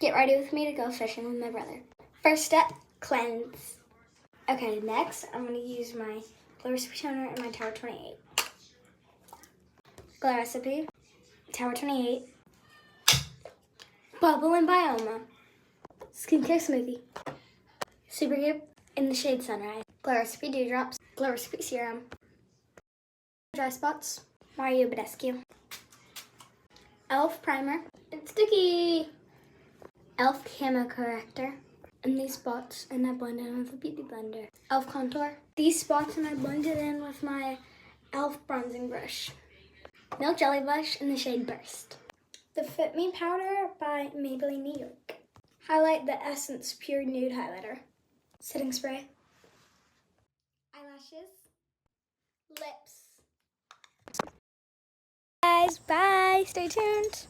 Get ready with me to go fishing with my brother. First step, cleanse. Okay, next I'm going to use my Glow Recipe toner and my Tower 28. Glow Recipe, Tower 28, Bubble and Bioma, Skincare Smoothie, Supergoop in the shade Sunrise, Glow Recipe Dewdrops, Glow Recipe Serum, Dry Spots, Mario Badescu, e.l.f. Primer, it's sticky, e.l.f. Camo Corrector, and these spots, and I blend in with a beauty blender. e.l.f. Contour, these spots, and I blend it in with my e.l.f. bronzing brush. Milk Jelly Blush in the shade Burst. The Fit Me Powder by Maybelline New York. Highlight the Essence Pure Nude Highlighter. Setting spray. Eyelashes. Lips. Guys, bye. Stay tuned.